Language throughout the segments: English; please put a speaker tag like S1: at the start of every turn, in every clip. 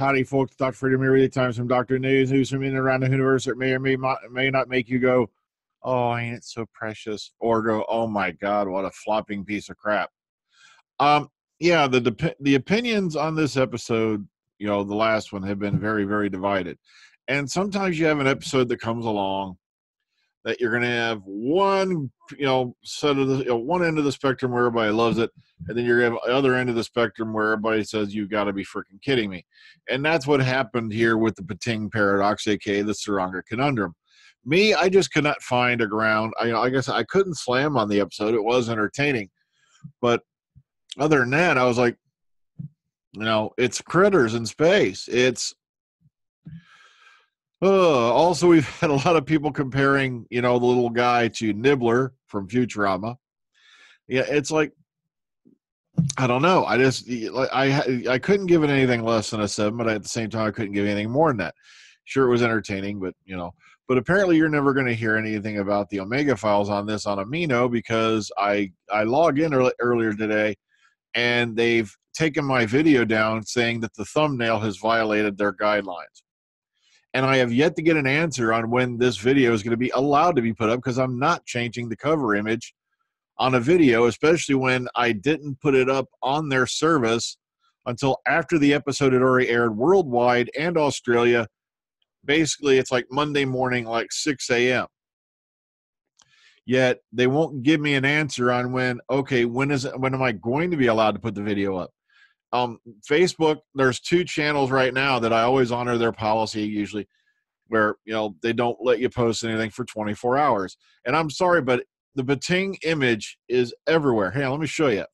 S1: Howdy, folks. Dr. Freedom here with you. Times from Dr. News from in and around the universe that may or may not make you go, oh, ain't it so precious? Or go, oh my God, what a flopping piece of crap. Yeah, the opinions on this episode, the last one, have been very, very divided. And sometimes you have an episode that comes along that you're going to have one, set of the one end of the spectrum where everybody loves it, and then you're going to have the other end of the spectrum where everybody says, you've got to be freaking kidding me. And that's what happened here with the Pting paradox, aka the Tsuranga Conundrum. Me, I just could not find a ground. I guess I couldn't slam on the episode. It was entertaining. But other than that, I was like, it's critters in space. It's also, we've had a lot of people comparing, the little guy to Nibbler from Futurama. Yeah, it's like, I don't know. I couldn't give it anything less than a 7, but at the same time, I couldn't give anything more than that. Sure, it was entertaining, but, but apparently you're never going to hear anything about the Omega files on this on Amino, because I logged in earlier today, and they've taken my video down saying that the thumbnail has violated their guidelines. And I have yet to get an answer on when this video is going to be allowed to be put up, because I'm not changing the cover image on a video, especially when I didn't put it up on their service until after the episode had already aired worldwide and Australia. Basically, it's like Monday morning, like 6 a.m. Yet they won't give me an answer on when am I going to be allowed to put the video up? Facebook, there's 2 channels right now that I always honor their policy, usually, where they don't let you post anything for 24 hours. And I'm sorry, but the Pting image is everywhere. Hey, let me show you.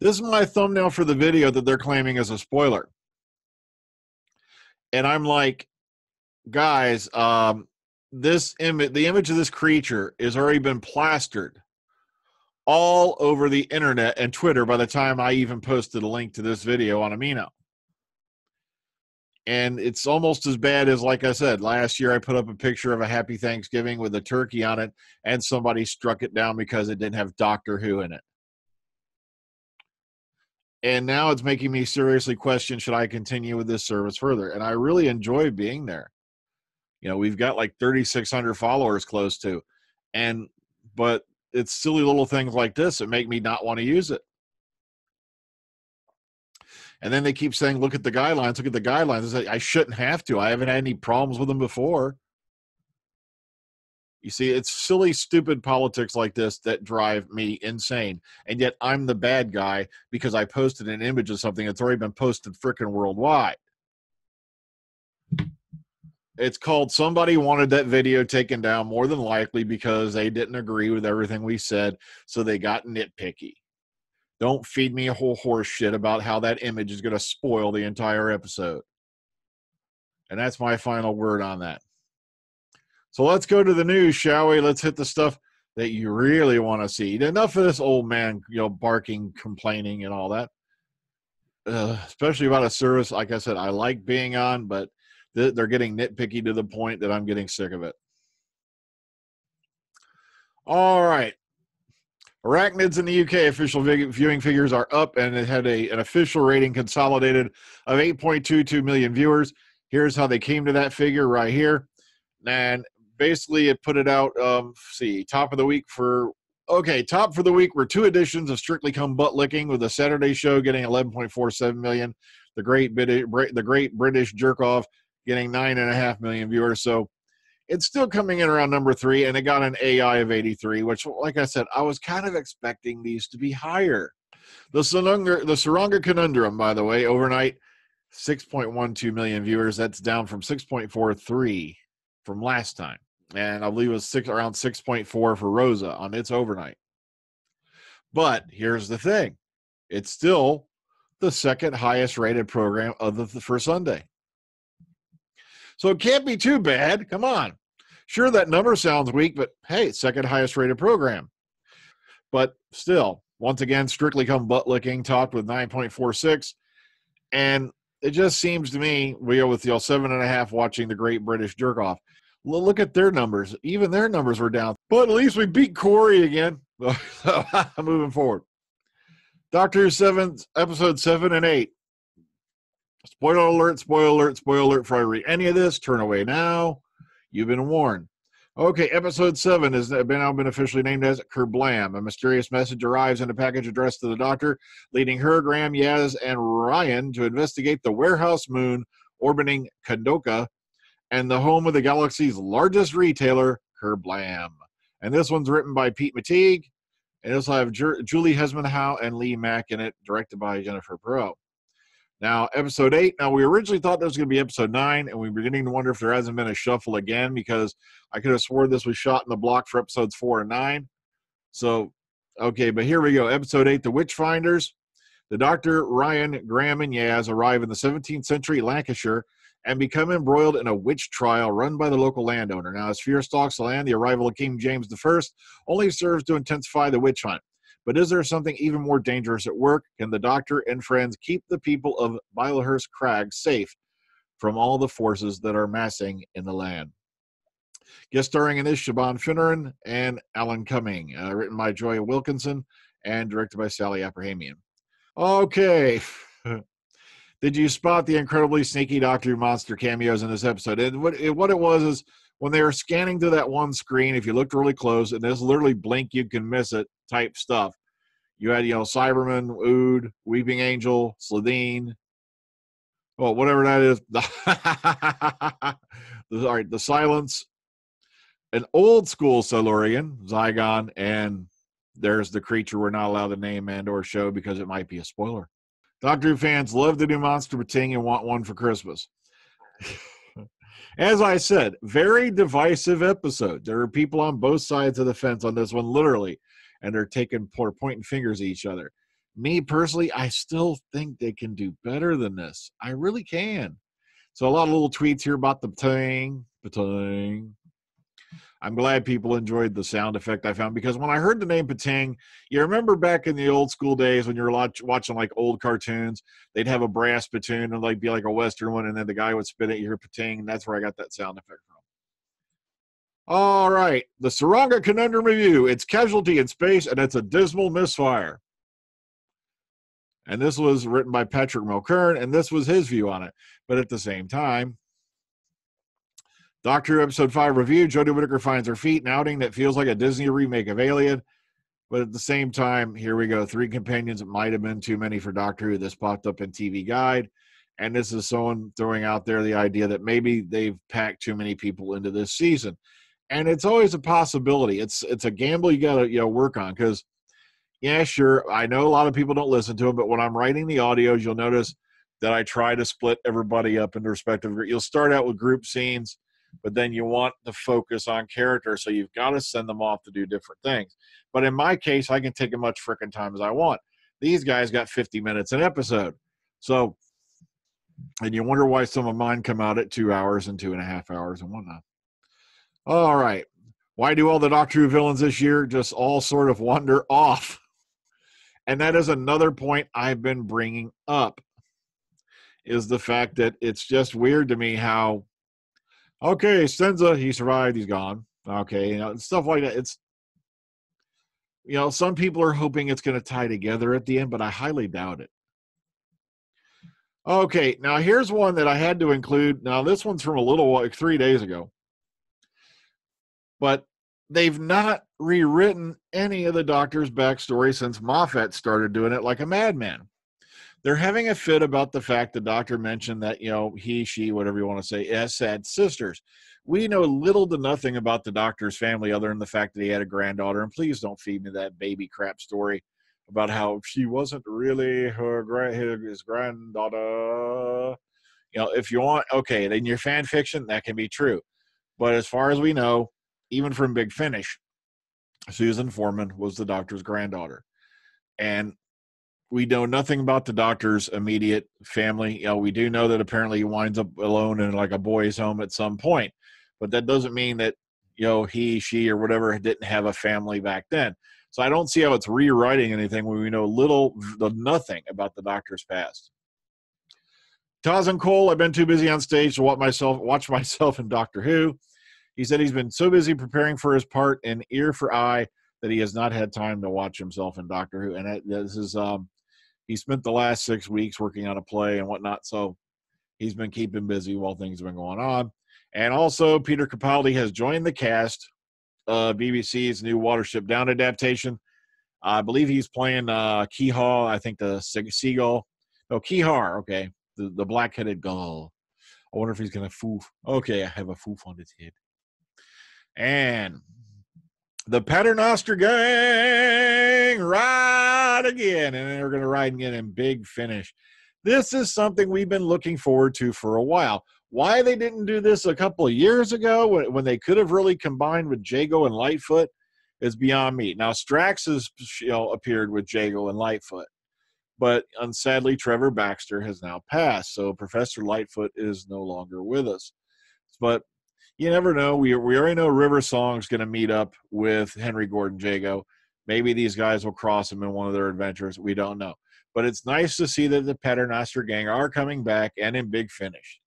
S1: This is my thumbnail for the video that they're claiming is a spoiler. And I'm like, guys, the image of this creature has already been plastered all over the internet and Twitter by the time I even posted a link to this video on Amino. And it's almost as bad as, like I said, last year I put up a picture of a Happy Thanksgiving with a turkey on it, and somebody struck it down because it didn't have Doctor Who in it. And now it's making me seriously question, should I continue with this service further? And I really enjoy being there. We've got like 3,600 followers close to. But it's silly little things like this that make me not want to use it. And then they keep saying, look at the guidelines, look at the guidelines. I shouldn't have to. I haven't had any problems with them before. You see, it's silly, stupid politics like this that drive me insane. And yet I'm the bad guy because I posted an image of something that's already been posted frickin' worldwide. It's called somebody wanted that video taken down, more than likely because they didn't agree with everything we said, so they got nitpicky. Don't feed me a whole horse shit about how that image is going to spoil the entire episode. And that's my final word on that. So let's go to the news, shall we? Let's hit the stuff that you really want to see. Enough of this old man, barking, complaining, and all that. Especially about a service, like I said, I like being on, but they're getting nitpicky to the point that I'm getting sick of it. All right. Arachnids in the UK official viewing figures are up, and it had an official rating consolidated of 8.22 million viewers. Here's how they came to that figure right here. And basically it put it out, top for the week were 2 editions of Strictly Come Butt Licking, with the Saturday show getting 11.47 million. The Great British Jerk Off getting 9.5 million viewers. So it's still coming in around number 3, and it got an AI of 83, which, like I said, I was kind of expecting these to be higher. The Tsuranga Conundrum, by the way, overnight, 6.12 million viewers. That's down from 6.43 from last time. And I believe it was around 6.4 for Rosa on its overnight. But here's the thing. It's still the second highest rated program for Sunday. So it can't be too bad. Come on. Sure, that number sounds weak, but hey, second highest rated program. But still, once again, Strictly Come Butt Licking topped with 9.46. And it just seems to me, we are with 7.5 watching the Great British Jerk Off. Look at their numbers. Even their numbers were down. But at least we beat Corey again. So moving forward. Doctor Who episode 7 and 8. Spoiler alert, spoiler alert, spoiler alert. Before I read any of this, turn away now. You've been warned. Okay, episode 7 has now been officially named as Kerblam. A mysterious message arrives in a package addressed to the Doctor, leading her, Graham, Yaz, and Ryan to investigate the warehouse moon orbiting Kadoka and the home of the galaxy's largest retailer, Kerblam. And this one's written by Pete Mateague, and this will have Julie Hesmanhow and Lee Mack in it, directed by Jennifer Perot. Now, episode 8. Now, we originally thought this was going to be episode 9, and we were beginning to wonder if there hasn't been a shuffle again, because I could have sworn this was shot in the block for episodes 4 and 9. So, okay, but here we go. Episode 8, The Witchfinders. The Doctor, Ryan, Graham, and Yaz arrive in the 17th century Lancashire and become embroiled in a witch trial run by the local landowner. Now, as fear stalks the land, the arrival of King James I only serves to intensify the witch hunt. But is there something even more dangerous at work? Can the Doctor and friends keep the people of Bilehurst Crag safe from all the forces that are massing in the land? Guest starring in this, Siobhan Finneran and Alan Cumming. Written by Joy Wilkinson and directed by Sally Abrahamian. Okay. Did you spot the incredibly sneaky Doctor Who monster cameos in this episode? And what it was is, when they were scanning to that one screen, if you looked really close, and there's literally blink, you can miss it type stuff. You had, Cyberman, Ood, Weeping Angel, Slitheen, well, whatever that is. All right, the Silence, an old school Silurian, Zygon, and there's the creature we're not allowed to name and or show because it might be a spoiler. Doctor Who fans love the new monster Pting and want one for Christmas. As I said, very divisive episode. There are people on both sides of the fence on this one, literally, and they're pointing fingers at each other. Me, personally, I still think they can do better than this. I really can. So a lot of little tweets here about the Pting. I'm glad people enjoyed the sound effect I found, because when I heard the name Pting, you remember back in the old school days when you were watching like old cartoons, they'd have a brass spittoon and like be like a Western one, and then the guy would spit it, you hear Pting, and that's where I got that sound effect from. All right, the Tsuranga Conundrum review. It's Casualty in space, and it's a dismal misfire. And this was written by Patrick Mulkern, and this was his view on it. But at the same time, Doctor Who Episode 5 review, Jodie Whittaker finds her feet, an outing that feels like a Disney remake of Alien. But at the same time, here we go. 3 companions. It might have been too many for Doctor Who. This popped up in TV Guide. And this is someone throwing out there the idea that maybe they've packed too many people into this season. And it's always a possibility. It's a gamble you got to work on, because, yeah, sure, I know a lot of people don't listen to them, but when I'm writing the audios, you'll notice that I try to split everybody up into respective groups. You'll start out with group scenes, but then you want the focus on character, so you've got to send them off to do different things. But in my case, I can take as much frickin' time as I want. These guys got 50 minutes an episode. So, and you wonder why some of mine come out at 2 hours and 2.5 hours and whatnot. All right. Why do all the Doctor Who villains this year just all sort of wander off? And that is another point I've been bringing up, is the fact that it's just weird to me how, okay, Senza, he survived, he's gone. Okay, stuff like that. It's, some people are hoping it's going to tie together at the end, but I highly doubt it. Okay, now here's one that I had to include. Now, this one's from a little while, 3 days ago. But they've not rewritten any of the Doctor's backstory since Moffat started doing it like a madman. They're having a fit about the fact the Doctor mentioned that, he, she, whatever you want to say, had sisters. We know little to nothing about the Doctor's family other than the fact that he had a granddaughter. And please don't feed me that baby crap story about how she wasn't really his granddaughter. If you want, okay, then your fan fiction, that can be true. But as far as we know, even from Big Finish, Susan Foreman was the Doctor's granddaughter. And we know nothing about the Doctor's immediate family. We do know that apparently he winds up alone in like a boys' home at some point. But that doesn't mean that, he, she, or whatever didn't have a family back then. So I don't see how it's rewriting anything when we know nothing about the Doctor's past. Tosin Cole, I've been too busy on stage to watch myself in Doctor Who. He said he's been so busy preparing for his part in Ear for Eye that he has not had time to watch himself in Doctor Who. And this is he spent the last 6 weeks working on a play and whatnot. So He's been keeping busy while things have been going on. And also, Peter Capaldi has joined the cast of BBC's new Watership Down adaptation. I believe he's playing Keyhaw, I think the seagull. No, Keyhar, okay. The black-headed gull. I wonder if he's going to foof. Okay, I have a foof on his head. And the Paternoster Gang ride again. And they're going to ride again in Big Finish. This is something we've been looking forward to for a while. Why they didn't do this a couple of years ago when they could have really combined with Jago and Lightfoot is beyond me. Now, Strax has appeared with Jago and Lightfoot, but sadly, Trevor Baxter has now passed, so Professor Lightfoot is no longer with us. But you never know. We already know River Song's going to meet up with Henry Gordon Jago. Maybe these guys will cross him in one of their adventures. We don't know. But it's nice to see that the Paternoster Gang are coming back and in Big Finish.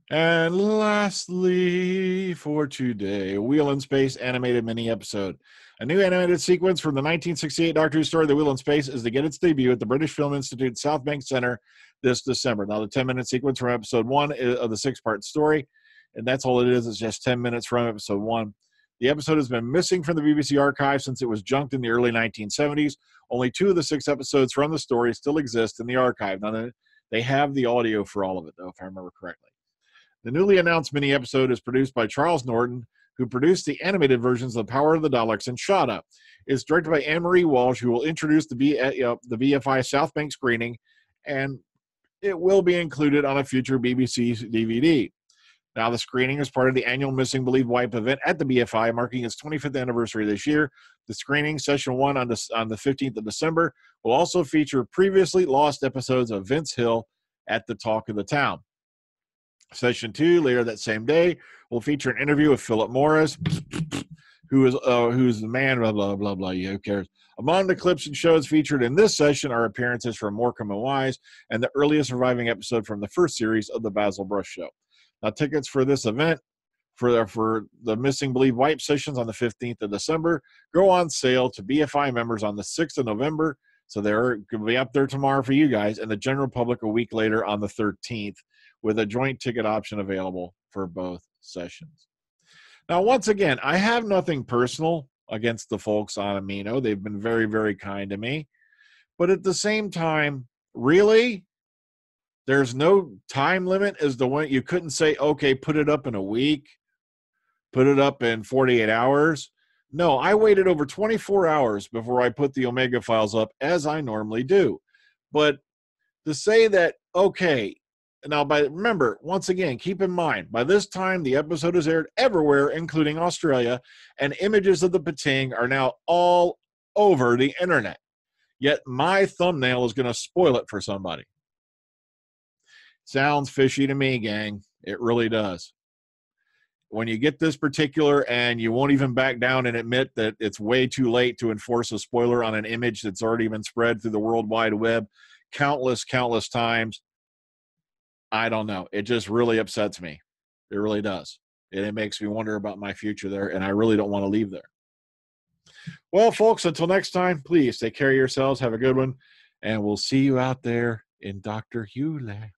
S1: And lastly for today, Wheel in Space animated mini episode. A new animated sequence from the 1968 Doctor Who story, The Wheel in Space, is to get its debut at the British Film Institute South Bank Center this December. Now, the 10-minute sequence from episode 1 of the 6-part story, and that's all it is. It's just 10 minutes from episode 1. The episode has been missing from the BBC archive since it was junked in the early 1970s. Only 2 of the 6 episodes from the story still exist in the archive. Now, they have the audio for all of it, though, if I remember correctly. The newly announced mini-episode is produced by Charles Norton, who produced the animated versions of The Power of the Daleks and Shada. It's directed by Anne-Marie Walsh, who will introduce the BFI South Bank screening, and it will be included on a future BBC DVD. Now, the screening is part of the annual Missing Believe Wipe event at the BFI, marking its 25th anniversary this year. The screening, session 1 on the 15th of December, will also feature previously lost episodes of Vince Hill at the Talk of the Town. Session 2, later that same day, will feature an interview with Philip Morris, who's the man, blah, blah, blah, blah, who cares. Among the clips and shows featured in this session are appearances from Morecambe and Wise and the earliest surviving episode from the first series of the Basil Brush Show. Now, tickets for this event, for the Missing Believe Wipe sessions on the 15th of December, go on sale to BFI members on the 6th of November. So they're going to be up there tomorrow for you guys, and the general public a week later on the 13th, with a joint ticket option available for both sessions. Now, once again, I have nothing personal against the folks on Amino. They've been very, very kind to me. But at the same time, really, there's no time limit as to when you couldn't say, okay, put it up in a week, put it up in 48 hours. No, I waited over 24 hours before I put the Omega files up, as I normally do. But to say that, okay, now, remember, once again, keep in mind, by this time, the episode is aired everywhere, including Australia, and images of the Pting are now all over the internet. Yet my thumbnail is going to spoil it for somebody. Sounds fishy to me, gang. It really does. When you get this particular and you won't even back down and admit that it's way too late to enforce a spoiler on an image that's already been spread through the World Wide Web countless times, I don't know. It just really upsets me. It really does. And it makes me wonder about my future there, and I really don't want to leave there. Well, folks, until next time, please take care of yourselves. Have a good one, and we'll see you out there in Dr. Who land,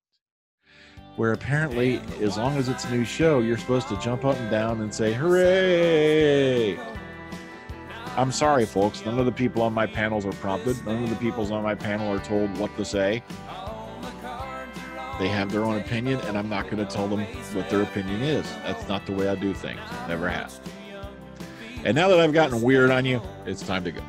S1: where apparently, as long as it's a new show, you're supposed to jump up and down and say, hooray! I'm sorry, folks. None of the people on my panels are prompted. None of the people on my panel are told what to say. They have their own opinion, and I'm not going to tell them what their opinion is. That's not the way I do things. Never have. And now that I've gotten weird on you, it's time to go.